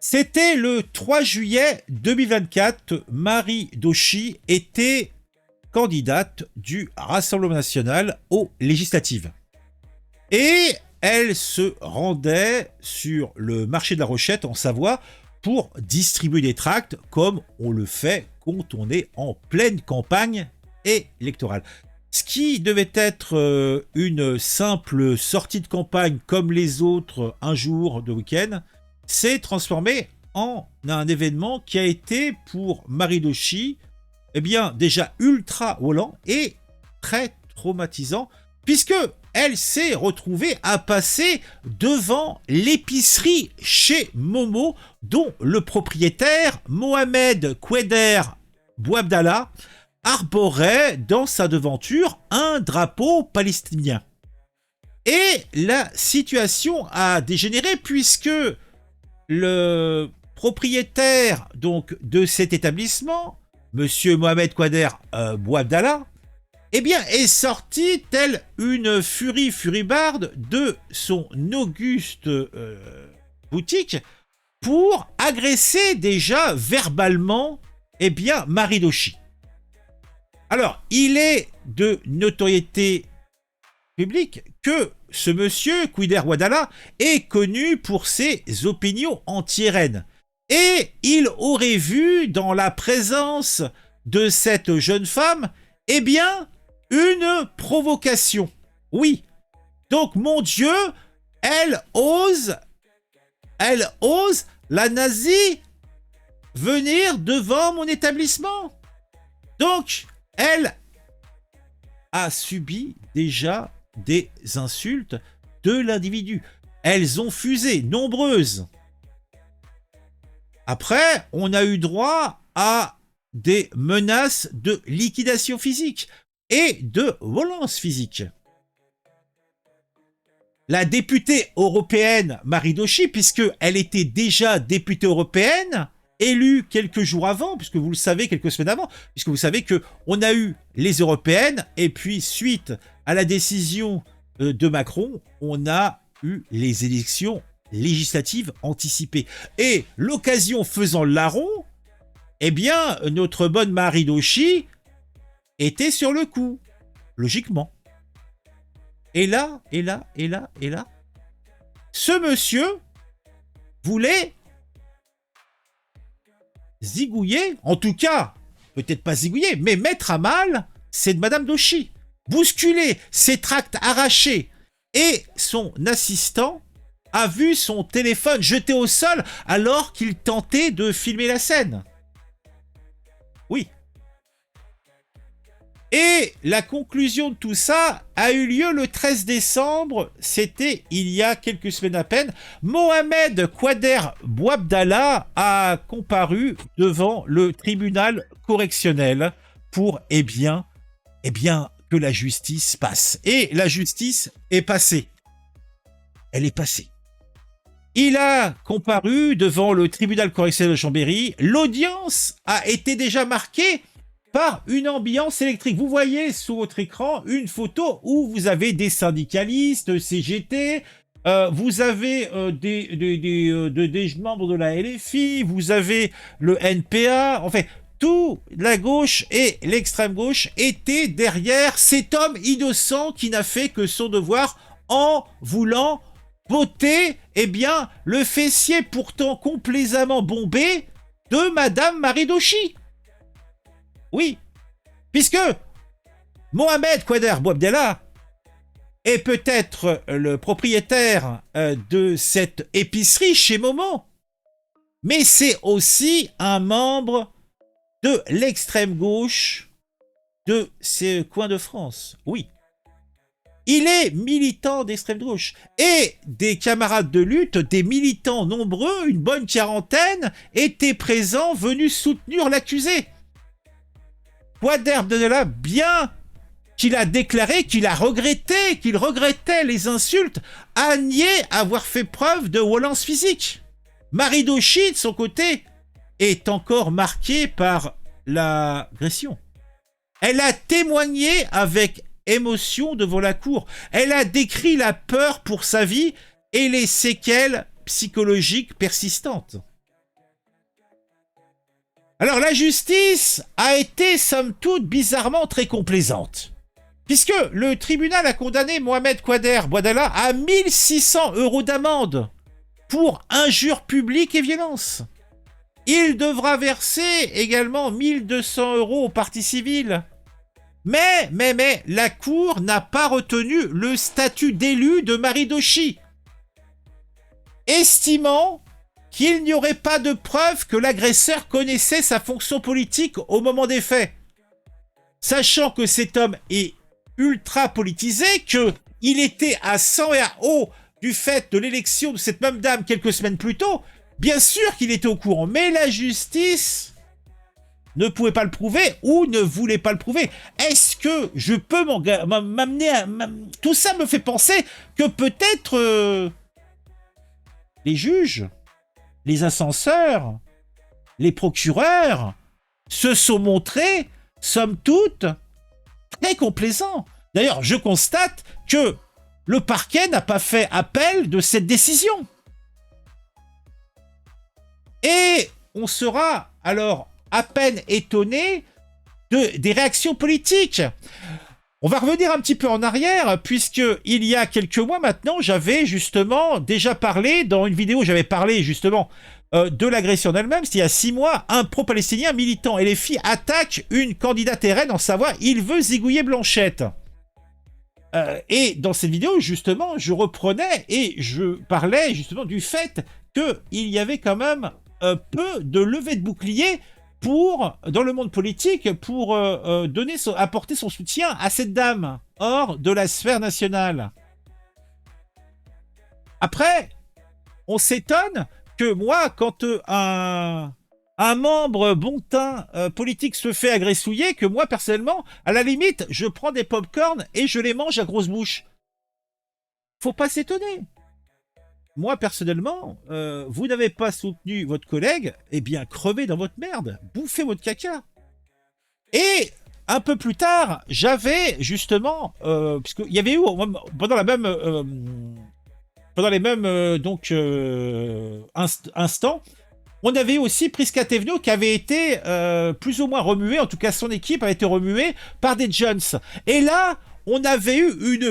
C'était le 3 juillet 2024. Marie Doshi était candidate du Rassemblement national aux législatives. Et elle se rendait sur le marché de la Rochette en Savoie pour distribuer des tracts comme on le fait quand on est en pleine campagne électorale. Ce qui devait être une simple sortie de campagne comme les autres un jour de week-end s'est transformé en un événement qui a été pour Marie Doshi déjà ultra volant et très traumatisant puisque elle s'est retrouvée à passer devant l'épicerie chez Momo dont le propriétaire Mohamed Koueder Bouabdallah arborait dans sa devanture un drapeau palestinien. Et la situation a dégénéré puisque le propriétaire donc de cet établissement, Monsieur Mohamed Koueder Bouabdallah, est sorti tel une furie furibarde de son auguste boutique pour agresser déjà verbalement Marie Doshi. Alors, il est de notoriété publique que ce monsieur, Koueder Bouabdallah, est connu pour ses opinions anti-RN. Et il aurait vu dans la présence de cette jeune femme, une provocation. Oui. Donc, mon Dieu, elle ose, la nazie, venir devant mon établissement. Donc, elle a subi déjà des insultes de l'individu. Elles ont fusé, nombreuses. Après, on a eu droit à des menaces de liquidation physique et de violence physique. La députée européenne Marie Doshi, puisqu'elle était déjà députée européenne, élue quelques jours avant, puisque vous le savez, quelques semaines avant, puisque vous savez qu'on a eu les européennes, et puis suite à la décision de Macron, on a eu les élections législatives anticipées. Et l'occasion faisant le larron, notre bonne Marie Doshi était sur le coup, logiquement. Et là, ce monsieur voulait zigouiller, en tout cas, peut-être pas zigouiller, mais mettre à mal cette Madame Doshi, bousculer, ses tracts arrachés, et son assistant a vu son téléphone jeté au sol alors qu'il tentait de filmer la scène. Oui. Et la conclusion de tout ça a eu lieu le 13 décembre, c'était il y a quelques semaines à peine. Mohamed Koueder Bouabdallah a comparu devant le tribunal correctionnel pour, que la justice passe. Et la justice est passée. Elle est passée. Il a comparu devant le tribunal correctionnel de Chambéry. L'audience a été déjà marquée par une ambiance électrique. Vous voyez sous votre écran une photo où vous avez des syndicalistes, CGT, vous avez des membres de la LFI, vous avez le NPA, enfin, tout la gauche et l'extrême gauche étaient derrière cet homme innocent qui n'a fait que son devoir en voulant botter, le fessier pourtant complaisamment bombé de Madame Marie Doshi. Oui, puisque Mohamed Koueder Bouabdallah est peut-être le propriétaire de cette épicerie chez Momo, mais c'est aussi un membre de l'extrême gauche de ces coins de France. Oui. Il est militant d'extrême gauche. Et des camarades de lutte, des militants nombreux, une bonne quarantaine, étaient présents, venus soutenir l'accusé. Koueder Bouabdallah, bien qu'il a déclaré qu'il regrettait les insultes, a nié avoir fait preuve de violence physique. Marie Doshi, de son côté, est encore marquée par l'agression. Elle a témoigné avec émotion devant la cour. Elle a décrit la peur pour sa vie et les séquelles psychologiques persistantes. Alors la justice a été somme toute bizarrement très complaisante. Puisque le tribunal a condamné Mohamed Khader Bouabdallah à 1600 € d'amende pour injure publique et violence. Il devra verser également 1200 € aux parties civiles. Mais, la Cour n'a pas retenu le statut d'élu de Marie Doshi, estimant qu'il n'y aurait pas de preuve que l'agresseur connaissait sa fonction politique au moment des faits. Sachant que cet homme est ultra politisé, qu'il était à sang et à eau du fait de l'élection de cette même dame quelques semaines plus tôt, bien sûr qu'il était au courant, mais la justice ne pouvait pas le prouver ou ne voulait pas le prouver. Est-ce que je peux m'amener à... Tout ça me fait penser que peut-être les juges, les ascenseurs, les procureurs se sont montrés, somme toute, très complaisants. D'ailleurs, je constate que le parquet n'a pas fait appel de cette décision. Et on sera alors à peine étonné des réactions politiques. On va revenir un petit peu en arrière, puisque il y a quelques mois maintenant, j'avais justement déjà parlé, dans une vidéo, j'avais parlé justement de l'agression en elle-même. C'était il y a 6 mois, un pro-palestinien militant LFI attaque une candidate RN en Savoie, il veut zigouiller Blanchette. Et dans cette vidéo, justement, je reprenais et je parlais justement du fait qu'il y avait quand même peu de levée de bouclier dans le monde politique pour apporter son soutien à cette dame hors de la sphère nationale. Après, on s'étonne que moi, quand un membre bon teint politique se fait agressouiller, que moi, personnellement, à la limite, je prends des pop-corn et je les mange à grosse bouche. Faut pas s'étonner. Moi, personnellement, vous n'avez pas soutenu votre collègue, eh bien, crevez dans votre merde, bouffez votre caca. Et un peu plus tard, j'avais justement, puisqu'il y avait eu, pendant les mêmes instants, on avait eu aussi Prisca Thévenot qui avait été plus ou moins remué, en tout cas son équipe a été remuée par des Jones. Et là, on avait eu une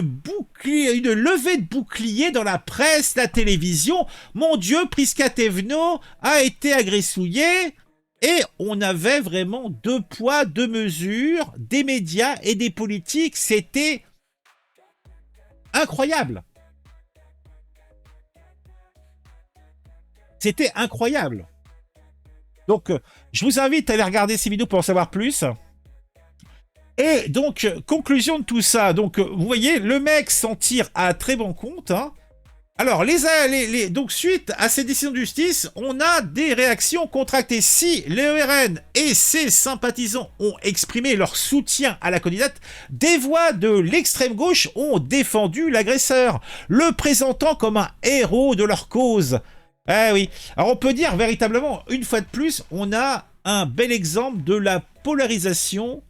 levée de bouclier dans la presse, la télévision. Mon Dieu, Prisca Thévenot a été agressouillée. Et on avait vraiment 2 poids, 2 mesures, des médias et des politiques. C'était incroyable. C'était incroyable. Donc, je vous invite à aller regarder ces vidéos pour en savoir plus. Et donc, conclusion de tout ça. Donc, vous voyez, le mec s'en tire à très bon compte. Hein. Alors, donc, suite à cette décision de justice, on a des réactions contractées. Si l'ERN et ses sympathisants ont exprimé leur soutien à la candidate, des voix de l'extrême gauche ont défendu l'agresseur, le présentant comme un héros de leur cause. Eh oui. Alors, on peut dire véritablement, une fois de plus, on a un bel exemple de la polarisation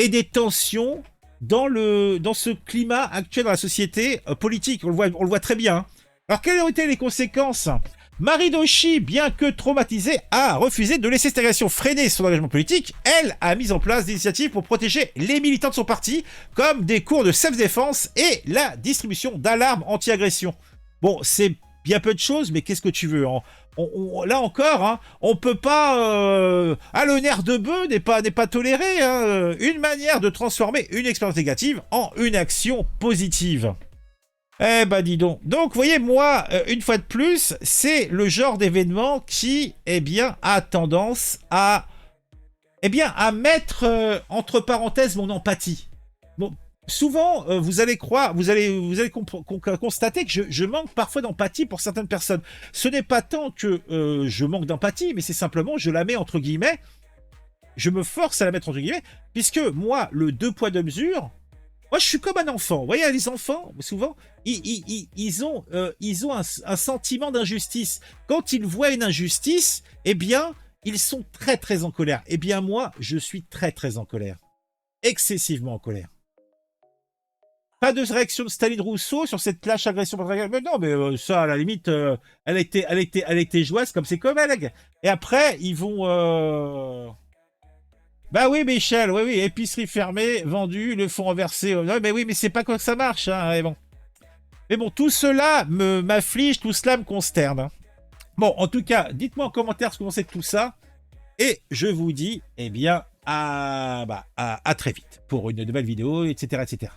et des tensions dans ce climat actuel dans la société politique. On le voit très bien. Alors, quelles ont été les conséquences ? Marie Doshi, bien que traumatisée, a refusé de laisser cette agression freiner son engagement politique. Elle a mis en place des initiatives pour protéger les militants de son parti, comme des cours de self-défense et la distribution d'alarmes anti-agression. Bon, c'est bien peu de choses, mais qu'est-ce que tu veux, hein ? Là encore, hein, on peut pas... le nerf de bœuf n'est pas toléré. Hein, une manière de transformer une expérience négative en une action positive. Eh ben dis donc. Donc, vous voyez, moi, une fois de plus, c'est le genre d'événement qui, eh bien, a tendance à mettre entre parenthèses mon empathie. Bon, souvent, vous allez constater que je manque parfois d'empathie pour certaines personnes. Ce n'est pas tant que je manque d'empathie, mais c'est simplement, je la mets entre guillemets, je me force à la mettre entre guillemets, puisque moi, le 2 poids 2 mesures, moi je suis comme un enfant. Vous voyez, les enfants, souvent, ils ont un sentiment d'injustice. Quand ils voient une injustice, eh bien, ils sont très très en colère. Eh bien moi, je suis très très en colère. Excessivement en colère. Pas de réaction de Staline Rousseau sur cette lâche agression. Mais non, mais ça, à la limite, elle était jouasse comme ses collègues. Et après, ils vont. Bah oui, Michel, oui, oui, épicerie fermée, vendue, le fonds renversé. Non, mais oui, mais c'est pas comme ça marche, hein. Mais bon, tout cela m'afflige, tout cela me consterne, hein. Bon, en tout cas, dites-moi en commentaire ce que vous pensez de tout ça. Et je vous dis, eh bien, à très vite pour une nouvelle vidéo, etc., etc.